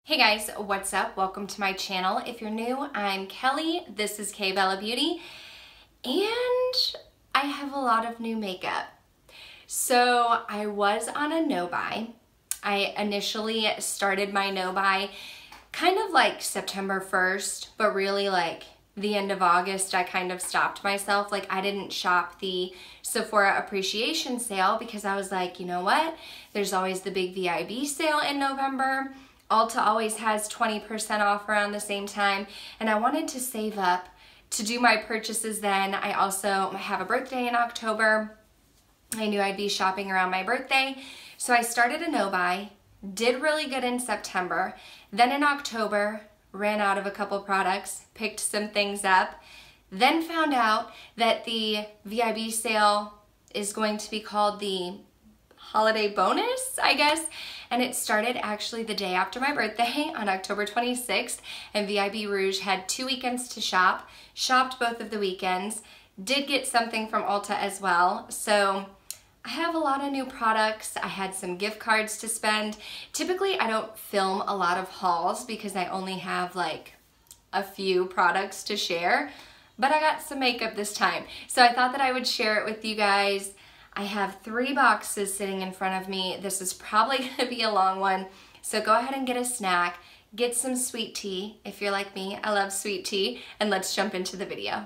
Hey guys, what's up? Welcome to my channel. If you're new, I'm Kelly. This is KBellaBeauty, and I have a lot of new makeup. So I was on a no-buy. I initially started my no-buy kind of like September 1st, but really like the end of August, I kind of stopped myself. Like I didn't shop the Sephora appreciation sale because I was like, you know what? There's always the big VIB sale in November. Ulta always has 20% off around the same time, and I wanted to save up to do my purchases then. I also have a birthday in October. I knew I'd be shopping around my birthday, so I started a no-buy, did really good in September, then in October, ran out of a couple products, picked some things up, then found out that the VIB sale is going to be called the holiday bonus, I guess, and it started actually the day after my birthday on October 26th, and VIB Rouge had 2 weekends to shop, shopped both of the weekends, did get something from Ulta as well, so I have a lot of new products. I had some gift cards to spend. Typically I don't film a lot of hauls because I only have like a few products to share, but I got some makeup this time, so I thought that I would share it with you guys. I have 3 boxes sitting in front of me. This is probably gonna be a long one, so go ahead and get a snack, get some sweet tea. If you're like me, I love sweet tea, and let's jump into the video.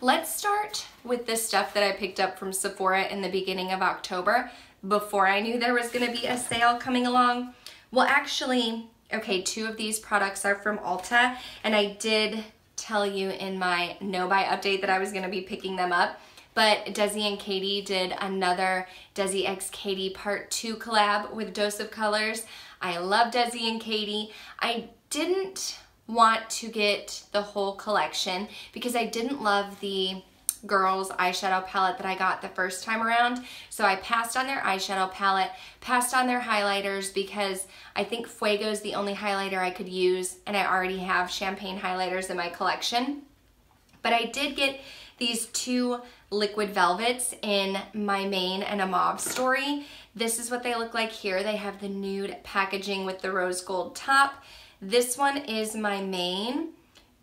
Let's start with this stuff that I picked up from Sephora in the beginning of October before I knew there was gonna be a sale coming along. Well, actually, okay, 2 of these products are from Ulta, and I did tell you in my no-buy update that I was gonna be picking them up. But DesiXKaty did another DesiXKaty Part 2 collab with Dose of Colors. I love DesiXKaty. I didn't want to get the whole collection because I didn't love the girls eyeshadow palette that I got the first time around. So I passed on their eyeshadow palette, passed on their highlighters because I think Fuego is the only highlighter I could use, and I already have champagne highlighters in my collection. But I did get these 2 liquid velvets in my main and a mauve story. This is what they look like here. They have the nude packaging with the rose gold top. This one is my main,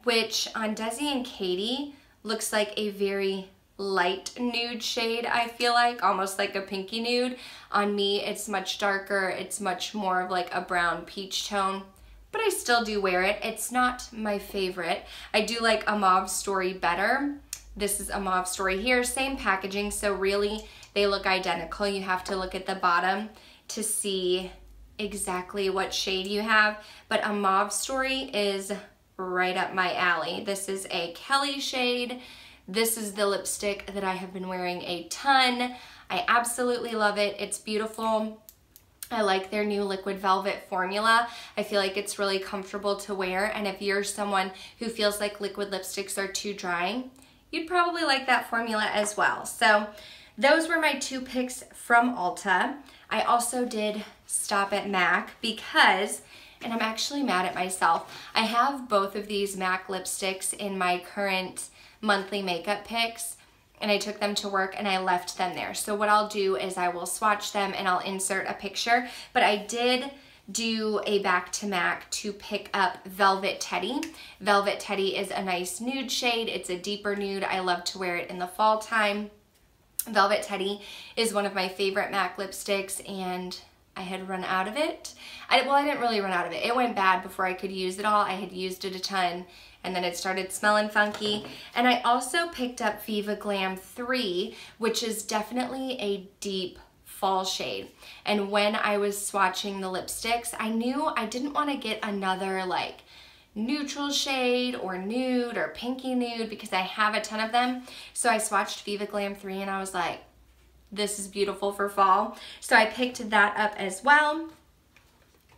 which on DesiXKaty looks like a very light nude shade, I feel like, almost like a pinky nude. On me, it's much darker. It's much more of like a brown peach tone, but I still do wear it. It's not my favorite. I do like a mauve story better. This is a mauve story here, same packaging, so really they look identical. You have to look at the bottom to see exactly what shade you have, but a mauve story is right up my alley. This is a Kelly shade. This is the lipstick that I have been wearing a ton. I absolutely love it. It's beautiful. I like their new liquid velvet formula. I feel like it's really comfortable to wear, and if you're someone who feels like liquid lipsticks are too drying, you'd probably like that formula as well. So those were my 2 picks from Ulta. I also did stop at MAC because, and I'm actually mad at myself, I have both of these MAC lipsticks in my current monthly makeup picks, and I took them to work and I left them there. So what I'll do is I will swatch them and I'll insert a picture, but I did do a back to MAC to pick up Velvet Teddy. Velvet Teddy is a nice nude shade. It's a deeper nude. I love to wear it in the fall time. Velvet Teddy is one of my favorite MAC lipsticks, and I had run out of it. Well, I didn't really run out of it. It went bad before I could use it all. I had used it a ton, and then it started smelling funky. And I also picked up Viva Glam 3, which is definitely a deep fall shade. And when I was swatching the lipsticks, I knew I didn't want to get another like neutral shade or nude or pinky nude because I have a ton of them. So I swatched Viva Glam 3 and I was like, this is beautiful for fall. So I picked that up as well.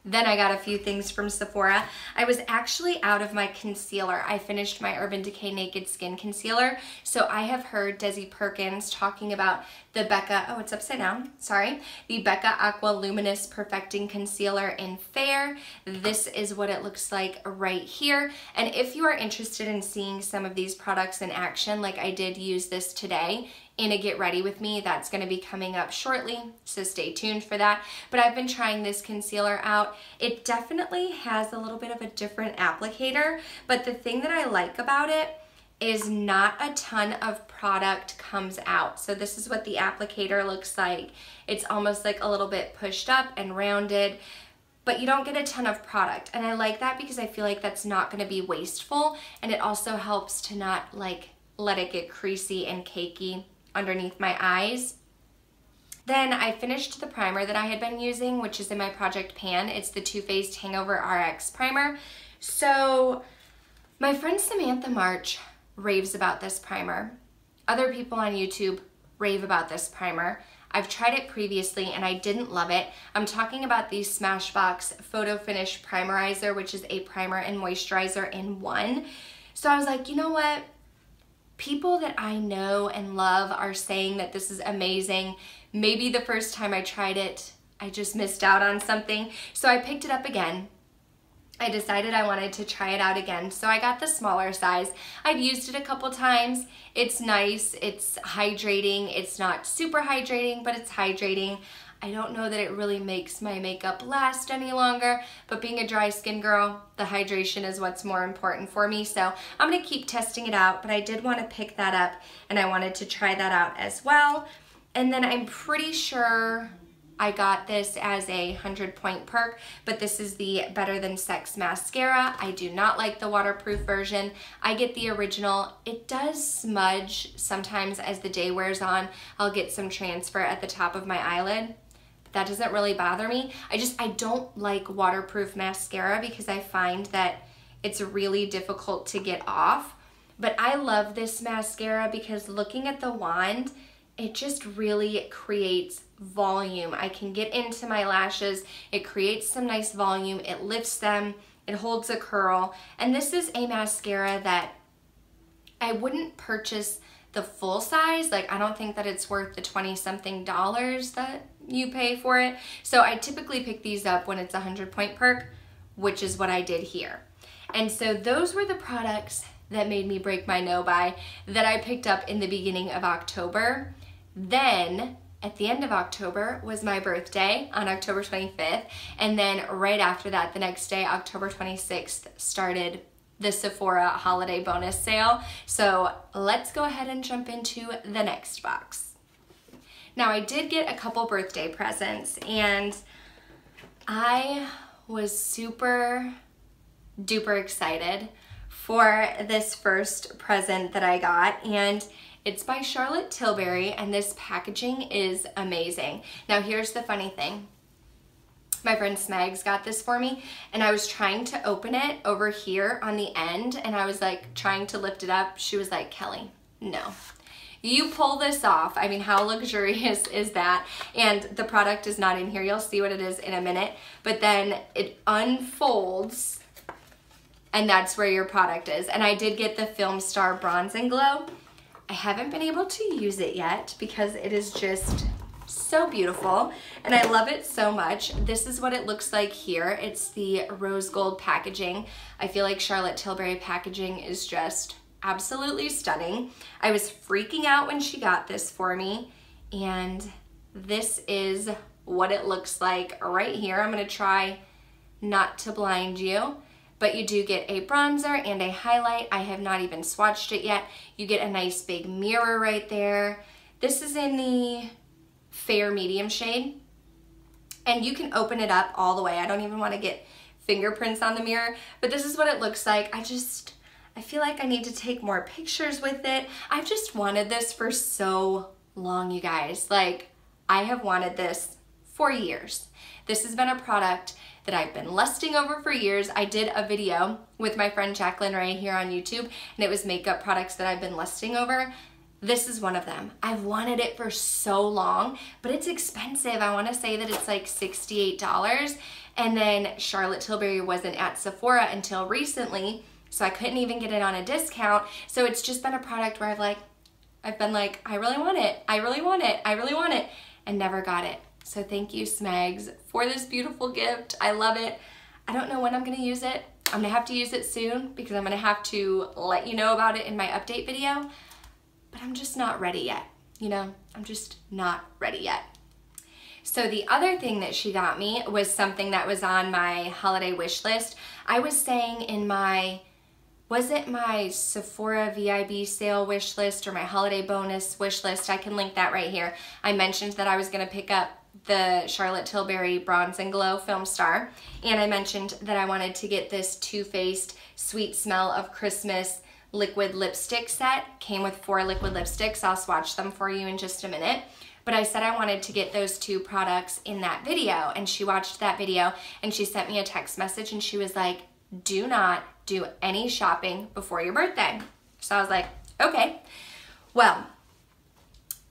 Then I got a few things from Sephora. I was actually out of my concealer. I finished my Urban Decay Naked Skin Concealer. So I have heard Desi Perkins talking about the Becca, oh, it's upside down, sorry. The Becca Aqua Luminous Perfecting Concealer in Fair. This is what it looks like right here. And if you are interested in seeing some of these products in action, like I did use this today in a Get Ready With Me. That's gonna be coming up shortly, so stay tuned for that. But I've been trying this concealer out. It definitely has a little bit of a different applicator, but the thing that I like about it is not a ton of product comes out. So this is what the applicator looks like. It's almost like a little bit pushed up and rounded, but you don't get a ton of product. And I like that because I feel like that's not gonna be wasteful, and it also helps to not like let it get creasy and cakey underneath my eyes. Then I finished the primer that I had been using, which is in my project pan. It's the Too Faced Hangover RX primer. So my friend Samantha March raves about this primer. Other people on YouTube rave about this primer. I've tried it previously and I didn't love it. I'm talking about the Smashbox Photo Finish Primerizer, which is a primer and moisturizer in one. So I was like, you know what? People that I know and love are saying that this is amazing. Maybe the first time I tried it, I just missed out on something. So I picked it up again. I decided I wanted to try it out again. So I got the smaller size. I've used it a couple times. It's nice, it's hydrating. It's not super hydrating, but it's hydrating. I don't know that it really makes my makeup last any longer, but being a dry skin girl, the hydration is what's more important for me. So I'm gonna keep testing it out, but I did wanna pick that up and I wanted to try that out as well. And then I'm pretty sure I got this as a 100-point perk, but this is the Better Than Sex mascara. I do not like the waterproof version. I get the original. It does smudge sometimes as the day wears on. I'll get some transfer at the top of my eyelid. That doesn't really bother me. I don't like waterproof mascara because I find that it's really difficult to get off. But I love this mascara because looking at the wand, it just really creates volume. I can get into my lashes. It creates some nice volume. It lifts them. It holds a curl. And this is a mascara that I wouldn't purchase the full size. Like, I don't think that it's worth the 20-something dollars that you pay for it. So I typically pick these up when it's a 100-point perk, which is what I did here. And so those were the products that made me break my no buy that I picked up in the beginning of October. Then at the end of October was my birthday on October 25th. And then right after that, the next day, October 26th, started the Sephora holiday bonus sale. So let's go ahead and jump into the next box. Now I did get a couple birthday presents and I was super duper excited for this first present that I got, and it's by Charlotte Tilbury, and this packaging is amazing. Now here's the funny thing. My friend Smegs got this for me, and I was trying to open it over here on the end, and I was like trying to lift it up. She was like, Kelly, no. You pull this off. I mean, how luxurious is that? And the product is not in here. You'll see what it is in a minute. But then it unfolds, and that's where your product is. And I did get the Filmstar Bronze and Glow. I haven't been able to use it yet because it is just so beautiful and I love it so much. This is what it looks like here. It's the rose gold packaging. I feel like Charlotte Tilbury packaging is just absolutely stunning. I was freaking out when she got this for me, and this is what it looks like right here. I'm gonna try not to blind you, but you do get a bronzer and a highlight. I have not even swatched it yet. You get a nice big mirror right there. This is in the fair medium shade, and you can open it up all the way. I don't even want to get fingerprints on the mirror, but this is what it looks like. I feel like I need to take more pictures with it. I've just wanted this for so long, you guys. Like, I have wanted this for years. This has been a product that I've been lusting over for years. I did a video with my friend Jacqueline Ray here on YouTube, and it was makeup products that I've been lusting over. This is one of them. I've wanted it for so long, but it's expensive. I want to say that it's like $68. And then Charlotte Tilbury wasn't at Sephora until recently, so I couldn't even get it on a discount. So it's just been a product where I've been like, I really want it, I really want it, I really want it, and never got it. So thank you, Smegs, for this beautiful gift. I love it. I don't know when I'm gonna use it. I'm gonna have to use it soon because I'm gonna have to let you know about it in my update video, but I'm just not ready yet. you know, I'm just not ready yet. So the other thing that she got me was something that was on my holiday wish list. I was saying in my, was it my Sephora VIB sale wish list or my holiday bonus wish list? I can link that right here. I mentioned that I was gonna pick up the Charlotte Tilbury Bronze and Glow Filmstar, and I mentioned that I wanted to get this Too Faced Sweet Smell of Christmas liquid lipstick set. Came with 4 liquid lipsticks. I'll swatch them for you in just a minute. But I said I wanted to get those 2 products in that video, and she watched that video and she sent me a text message and she was like, do not do any shopping before your birthday. So I was like, okay. Well,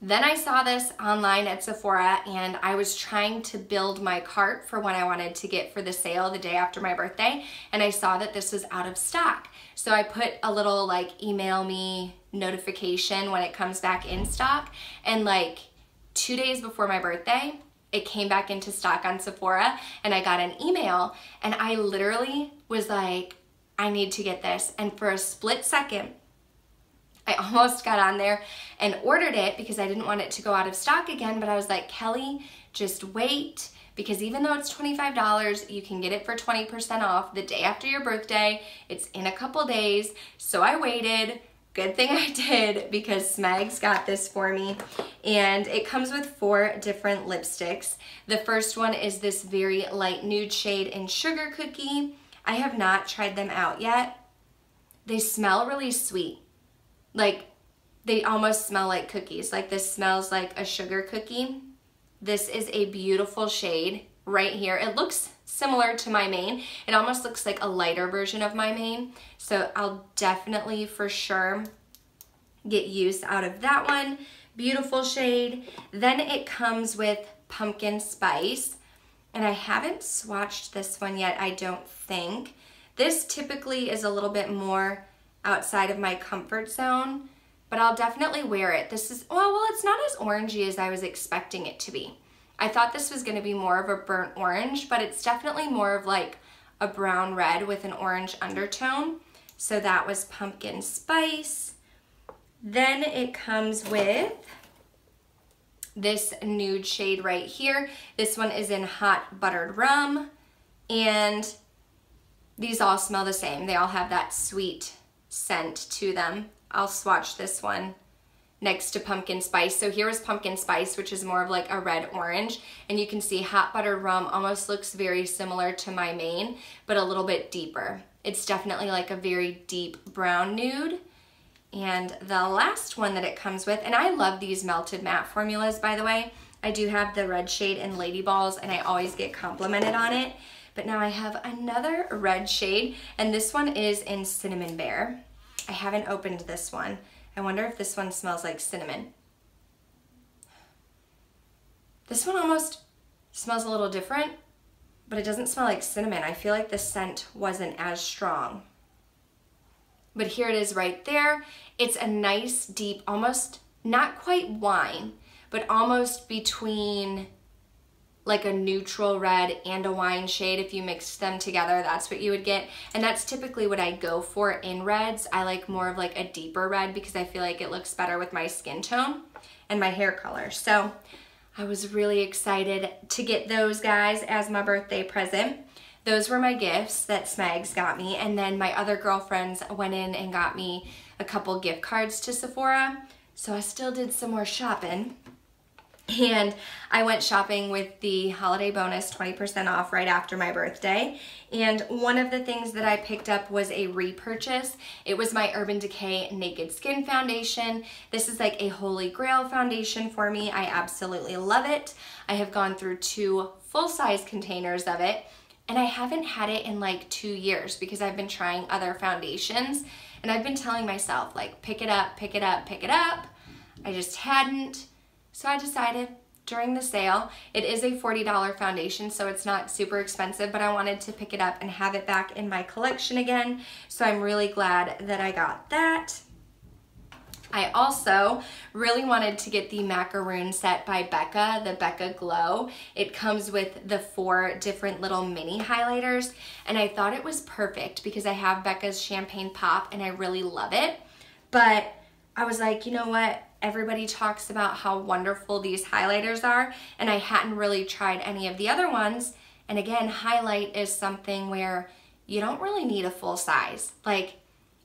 then I saw this online at Sephora and I was trying to build my cart for what I wanted to get for the sale the day after my birthday, and I saw that this was out of stock. So I put a little like email me notification when it comes back in stock, and like 2 days before my birthday, it came back into stock on Sephora and I got an email and I literally was like, I need to get this. And for a split second, I almost got on there and ordered it because I didn't want it to go out of stock again, but I was like, Kelly, just wait, because even though it's $25, you can get it for 20% off the day after your birthday. It's in a couple days. So I waited. Good thing I did, because Smags got this for me, and it comes with 4 different lipsticks. The first one is this very light nude shade in Sugar Cookie. I have not tried them out yet. They smell really sweet. Like, they almost smell like cookies. Like, this smells like a sugar cookie. This is a beautiful shade right here. It looks similar to my main. It almost looks like a lighter version of my main. So I'll definitely for sure get use out of that one. Beautiful shade. Then it comes with Pumpkin Spice. And I haven't swatched this one yet, I don't think. This typically is a little bit more outside of my comfort zone, but I'll definitely wear it. This is, well, it's not as orangey as I was expecting it to be. I thought this was gonna be more of a burnt orange, but it's definitely more of like a brown red with an orange undertone. So that was Pumpkin Spice. Then it comes with this nude shade right here. This one is in Hot Buttered Rum, and these all smell the same. They all have that sweet scent to them. I'll swatch this one next to Pumpkin Spice. So here is Pumpkin Spice, which is more of like a red orange, and you can see Hot Buttered Rum almost looks very similar to my main, but a little bit deeper. It's definitely like a very deep brown nude. And the last one that it comes with, and I love these melted matte formulas, by the way. I do have the red shade in Lady Balls, and I always get complimented on it. But now I have another red shade, and this one is in Cinnamon Bear. I haven't opened this one. I wonder if this one smells like cinnamon. This one almost smells a little different, but it doesn't smell like cinnamon. I feel like the scent wasn't as strong. But here it is right there. It's a nice, deep, almost not quite wine, but almost between like a neutral red and a wine shade. If you mix them together, that's what you would get. And that's typically what I go for in reds. I like more of like a deeper red because I feel like it looks better with my skin tone and my hair color. So I was really excited to get those guys as my birthday present. Those were my gifts that Smags got me, and then my other girlfriends went in and got me a couple gift cards to Sephora. So I still did some more shopping. And I went shopping with the holiday bonus 20% off right after my birthday. And one of the things that I picked up was a repurchase. It was my Urban Decay Naked Skin Foundation. This is like a holy grail foundation for me. I absolutely love it. I have gone through 2 full-size containers of it, and I haven't had it in like 2 years because I've been trying other foundations, and I've been telling myself like, pick it up, pick it up, pick it up. I just hadn't. So I decided during the sale, it is a $40 foundation, so it's not super expensive, but I wanted to pick it up and have it back in my collection again. So I'm really glad that I got that. I also really wanted to get the Macaroon set by Becca, the Becca Glow. It comes with the 4 different little mini highlighters, and I thought it was perfect because I have Becca's Champagne Pop and I really love it. But I was like, you know what? everybody talks about how wonderful these highlighters are, and I hadn't really tried any of the other ones. And again, highlight is something where you don't really need a full size. Like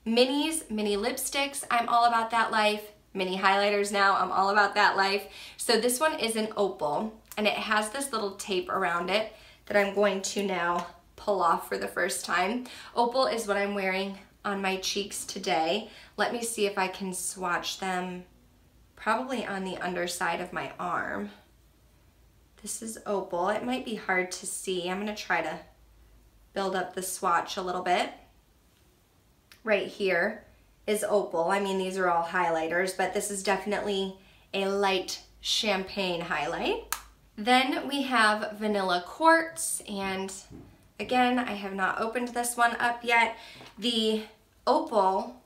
minis, mini lipsticks, I'm all about that life. Mini highlighters now, I'm all about that life. So this one is an opal, and it has this little tape around it that I'm going to now pull off for the first time. Opal is what I'm wearing on my cheeks today. Let me see if I can swatch them probably on the underside of my arm. This is opal. It might be hard to see. I'm gonna try to build up the swatch a little bit. Right here is opal. I mean, these are all highlighters, but this is definitely a light champagne highlight. Then we have vanilla quartz, and again, I have not opened this one up yet. The opal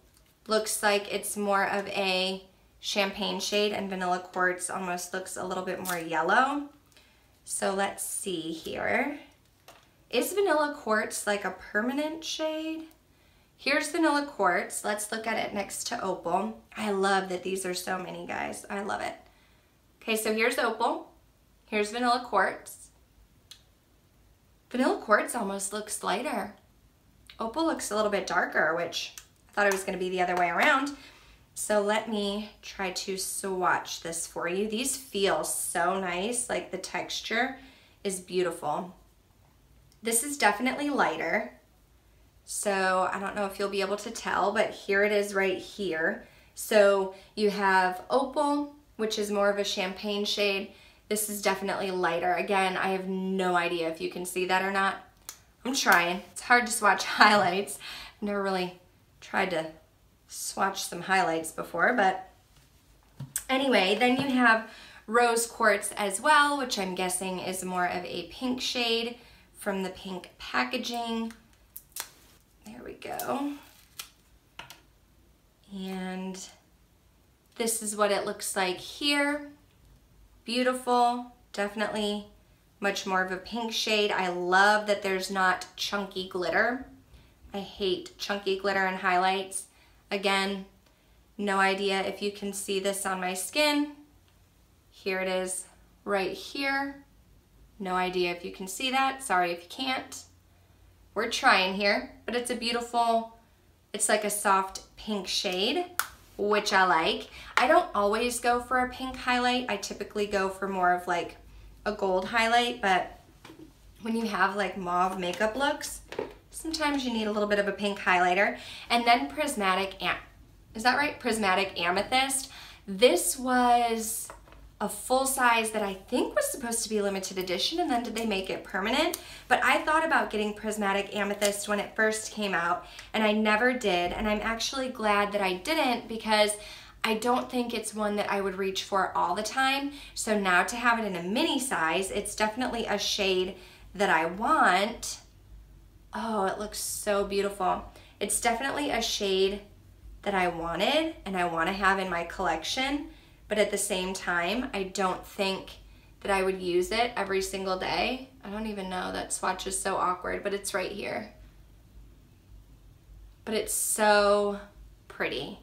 looks like it's more of a champagne shade, and vanilla quartz almost looks a little bit more yellow. So let's see here. Is vanilla quartz like a permanent shade? Here's vanilla quartz. Let's look at it next to opal. I love that these are so many, guys. I love it. Okay, so here's opal. Here's vanilla quartz. Vanilla quartz almost looks lighter. Opal looks a little bit darker, which I thought it was going to be the other way around. So let me try to swatch this for you. These feel so nice, like the texture is beautiful. This is definitely lighter, so I don't know if you'll be able to tell, but here it is right here. So you have opal, which is more of a champagne shade. This is definitely lighter. Again, I have no idea if you can see that or not. I'm trying. It's hard to swatch highlights. I've never really tried to swatch some highlights before, but anyway, then you have rose quartz as well, which I'm guessing is more of a pink shade from the pink packaging. There we go. And this is what it looks like here. Beautiful, definitely much more of a pink shade. I love that there's not chunky glitter. I hate chunky glitter in highlights. Again, no idea if you can see this on my skin. Here it is right here. No idea if you can see that. Sorry if you can't. We're trying here, but it's a beautiful, it's like a soft pink shade, which I like. I don't always go for a pink highlight. I typically go for more of like a gold highlight, but when you have like mauve makeup looks, sometimes you need a little bit of a pink highlighter. And then prismatic, is that right? Prismatic amethyst. This was a full size that I think was supposed to be limited edition, and then did they make it permanent? But I thought about getting prismatic amethyst when it first came out, and I never did, and I'm actually glad that I didn't, because I don't think it's one that I would reach for all the time. So now to have it in a mini size, it's definitely a shade that I want. Oh, it looks so beautiful. It's definitely a shade that I wanted and I want to have in my collection, but at the same time, I don't think that I would use it every single day. I don't even know, that swatch is so awkward, but it's right here. But it's so pretty,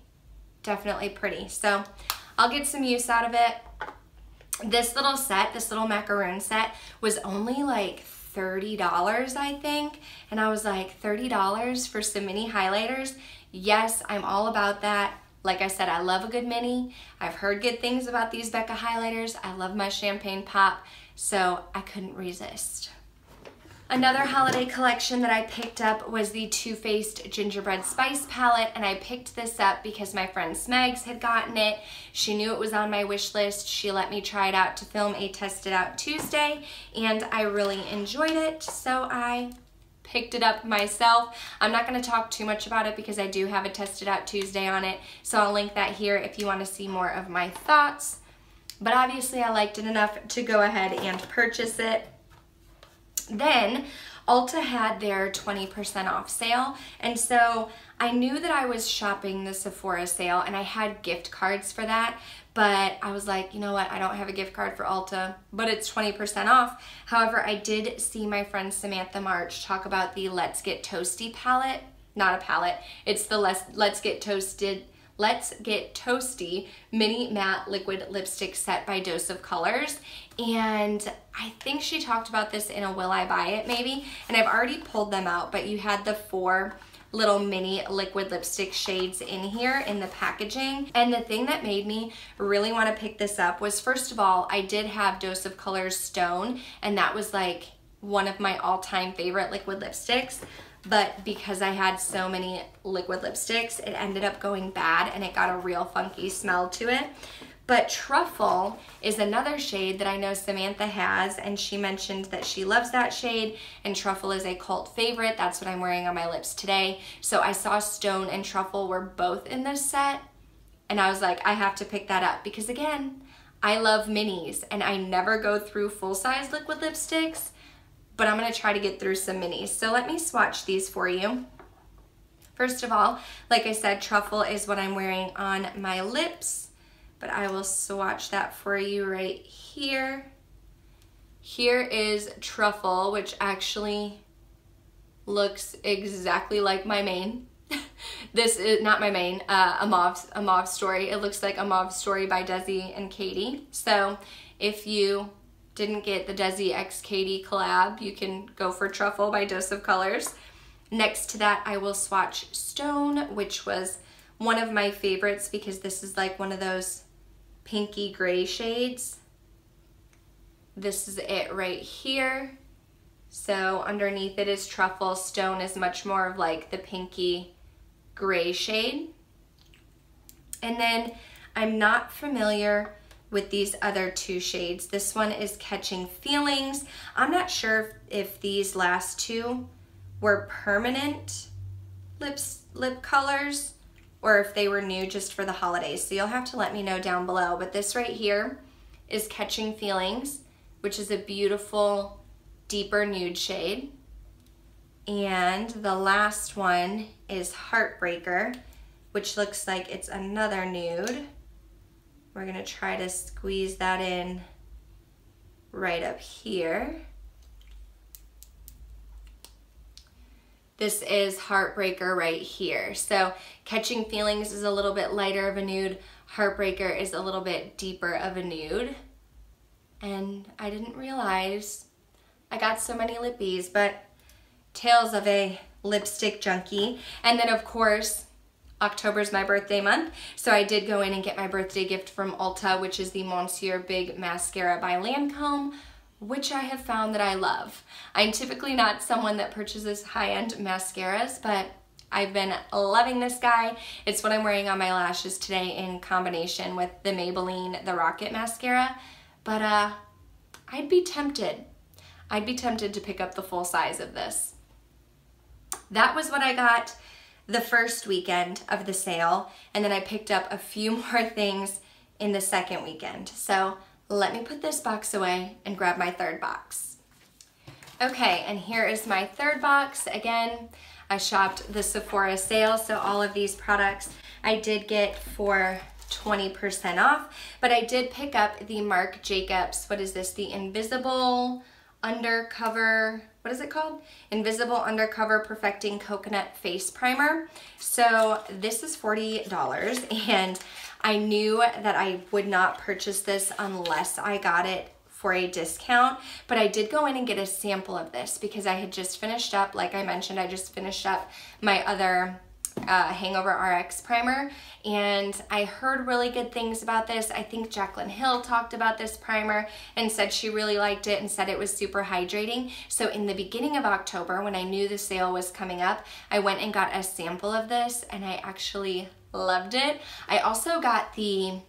definitely pretty. So I'll get some use out of it. This little set, this little macaroon set, was only like $30, I think. And I was like, $30 for some mini highlighters? Yes, I'm all about that. Like I said, I love a good mini. I've heard good things about these Becca highlighters. I love my champagne pop, so I couldn't resist. Another holiday collection that I picked up was the Too Faced Gingerbread Spice Palette, and I picked this up because my friend Smegs had gotten it. She knew it was on my wish list. She let me try it out to film a Test It Out Tuesday, and I really enjoyed it, so I picked it up myself. I'm not going to talk too much about it because I do have a Test It Out Tuesday on it, so I'll link that here if you want to see more of my thoughts. But obviously I liked it enough to go ahead and purchase it. Then Ulta had their 20% off sale, and so I knew that I was shopping the Sephora sale and I had gift cards for that, but I was like, you know what, I don't have a gift card for Ulta, but it's 20% off. However, I did see my friend Samantha March talk about the Let's Get Toasty palette. Not a palette, it's the Let's Get Toasted let's get Toasty Mini Matte Liquid Lipstick Set by Dose of Colors. And I think she talked about this in a Will I Buy It maybe, and I've already pulled them out, but you had the 4 little mini liquid lipstick shades in here in the packaging. And the thing that made me really want to pick this up was, first of all, I did have Dose of Colors Stone, and that was like one of my all-time favorite liquid lipsticks. But because I had so many liquid lipsticks, it ended up going bad and it got a real funky smell to it. But Truffle is another shade that I know Samantha has, and she mentioned that she loves that shade, and Truffle is a cult favorite. That's what I'm wearing on my lips today. So I saw Stone and Truffle were both in this set, and I was like, I have to pick that up because, again, I love minis, and I never go through full-size liquid lipsticks, but I'm gonna try to get through some minis. So let me swatch these for you. First of all, like I said, Truffle is what I'm wearing on my lips, but I will swatch that for you right here. Here is Truffle, which actually looks exactly like my main. This is not my main, a Mauve Story. It looks like a Mauve Story by DesiXKaty. So if you didn't get the DesiXKaty collab, you can go for Truffle by Dose of Colors. Next to that, I will swatch Stone, which was one of my favorites because this is like one of those pinky gray shades. This is it right here. So underneath it is Truffle. Stone is much more of like the pinky gray shade. And then I'm not familiar with these other 2 shades. This one is Catching Feelings. I'm not sure if these last 2 were permanent lip colors or if they were new just for the holidays. So you'll have to let me know down below. But this right here is Catching Feelings, which is a beautiful, deeper nude shade. And the last one is Heartbreaker, which looks like it's another nude. We're gonna try to squeeze that in right up here. This is Heartbreaker right here. So Catching Feelings is a little bit lighter of a nude. Heartbreaker is a little bit deeper of a nude. And I didn't realize I got so many lippies, but tales of a lipstick junkie. And then of course, October's my birthday month, so I did go in and get my birthday gift from Ulta, which is the Monsieur Big Mascara by Lancome, which I have found that I love. I'm typically not someone that purchases high-end mascaras, but I've been loving this guy. It's what I'm wearing on my lashes today in combination with the Maybelline The Rocket Mascara, but I'd be tempted. I'd be tempted to pick up the full size of this. That was what I got the first weekend of the sale, and then I picked up a few more things in the second weekend. So let me put this box away and grab my third box. Okay, and here is my third box. Again, I shopped the Sephora sale, so all of these products I did get for 20% off, but I did pick up the Marc Jacobs, what is this, the Invisible Undercover, what is it called? Invisible Undercover Perfecting Coconut Face Primer. So this is $40, and I knew that I would not purchase this unless I got it for a discount, but I did go in and get a sample of this because I had just finished up, like I mentioned, I just finished up my other Hangover RX primer, and I heard really good things about this. I think Jaclyn Hill talked about this primer and said she really liked it and said it was super hydrating. So in the beginning of October, when I knew the sale was coming up, I went and got a sample of this, and I actually loved it. I also got the,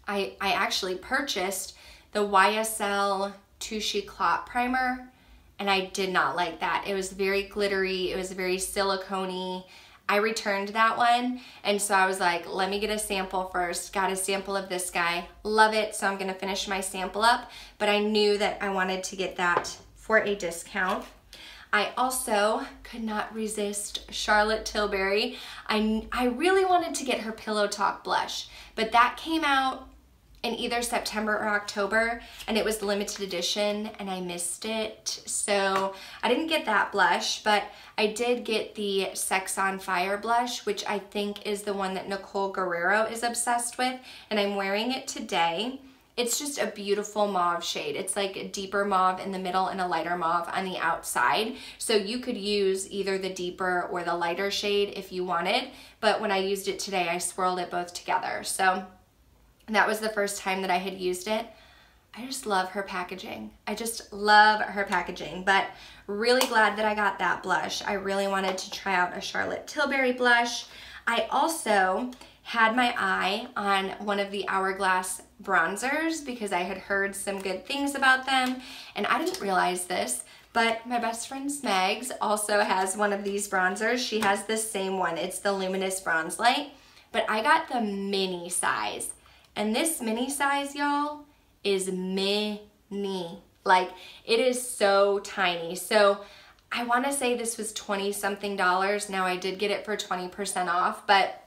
I actually purchased the YSL Touche Clot primer, and I did not like that. It was very glittery, it was very silicone-y. I returned that one, and so I was like, let me get a sample first. Got a sample of this guy, love it, so I'm gonna finish my sample up, but I knew that I wanted to get that for a discount. I also could not resist Charlotte Tilbury. I really wanted to get her Pillow Talk blush, but that came out in either September or October, and it was limited edition and I missed it. So I didn't get that blush, but I did get the Sex on Fire blush, which I think is the one that Nicole Guerrero is obsessed with, and I'm wearing it today. It's just a beautiful mauve shade. It's like a deeper mauve in the middle and a lighter mauve on the outside. So you could use either the deeper or the lighter shade if you wanted, but when I used it today, I swirled it both together. So that was the first time that I had used it. I just love her packaging. I just love her packaging, but really glad that I got that blush. I really wanted to try out a Charlotte Tilbury blush. I also had my eye on one of the Hourglass bronzers because I had heard some good things about them, and I didn't realize this, but my best friend Smags also has one of these bronzers. She has the same one. It's the Luminous Bronze Light, but I got the mini size. And this mini size, y'all, is mini. Like, it is so tiny. So I want to say this was $20-something. Now I did get it for 20% off, but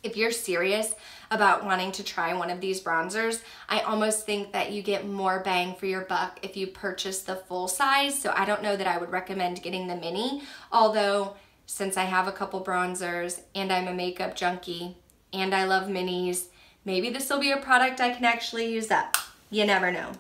if you're serious about wanting to try one of these bronzers, I almost think that you get more bang for your buck if you purchase the full size. So I don't know that I would recommend getting the mini, although since I have a couple bronzers and I'm a makeup junkie and I love minis, maybe this will be a product I can actually use up. You never know.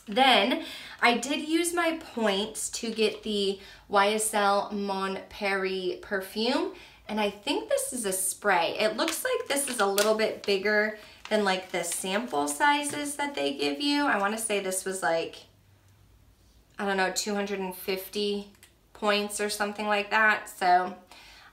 Then I did use my points to get the YSL Mon Paris perfume, and I think this is a spray. It looks like this is a little bit bigger than like the sample sizes that they give you. I want to say this was like, I don't know, 250 points or something like that. So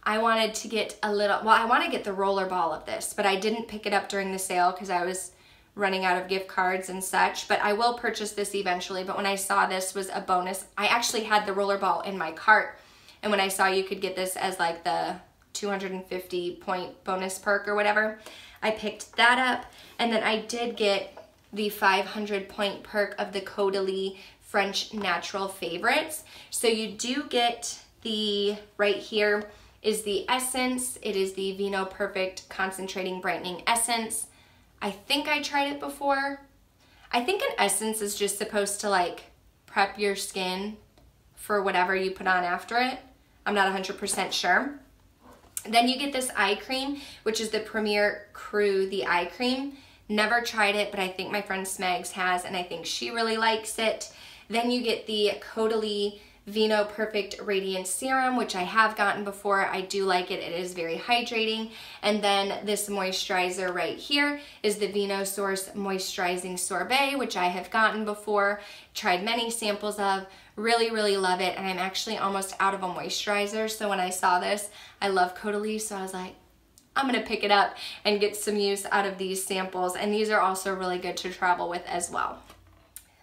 I wanted to get a little, well, I want to get the roller ball of this, but I didn't pick it up during the sale because I was running out of gift cards and such, but I will purchase this eventually. But when I saw this was a bonus, I actually had the roller ball in my cart, and when I saw you could get this as like the 250 point bonus perk or whatever, I picked that up. And then I did get the 500 point perk of the Caudalie French Natural Favorites. So you do get the, right here is the essence. It is the Vino Perfect Concentrating Brightening Essence. I think I tried it before. I think an essence is just supposed to like prep your skin for whatever you put on after it. I'm not 100% sure. Then you get this eye cream, which is the Premier Crew, the eye cream. Never tried it, but I think my friend Smags has, and I think she really likes it. Then you get the Caudalie Vino Perfect Radiance Serum, which I have gotten before. I do like it. It is very hydrating. And then this moisturizer right here is the Vino Source Moisturizing Sorbet, which I have gotten before, tried many samples of. Really, really love it, and I'm actually almost out of a moisturizer, so when I saw this, I love Caudalie, so I was like, I'm gonna pick it up and get some use out of these samples, and these are also really good to travel with as well.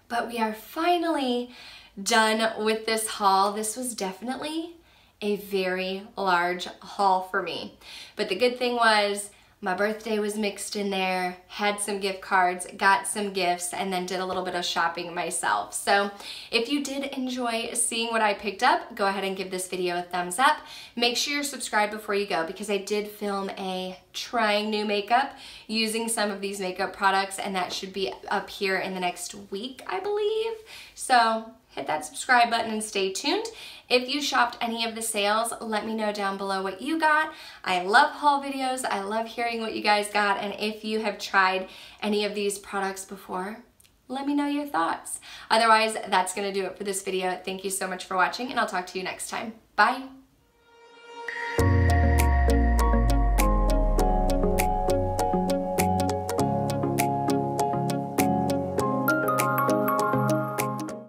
But we are finally done with this haul. This was definitely a very large haul for me, but the good thing was my birthday was mixed in there, had some gift cards, got some gifts, and then did a little bit of shopping myself. So if you did enjoy seeing what I picked up, go ahead and give this video a thumbs up. Make sure you're subscribed before you go, because I did film a trying new makeup using some of these makeup products, and that should be up here in the next week, I believe. So hit that subscribe button and stay tuned. If you shopped any of the sales, let me know down below what you got. I love haul videos. I love hearing what you guys got. And if you have tried any of these products before, let me know your thoughts. Otherwise, that's going to do it for this video. Thank you so much for watching, and I'll talk to you next time. Bye.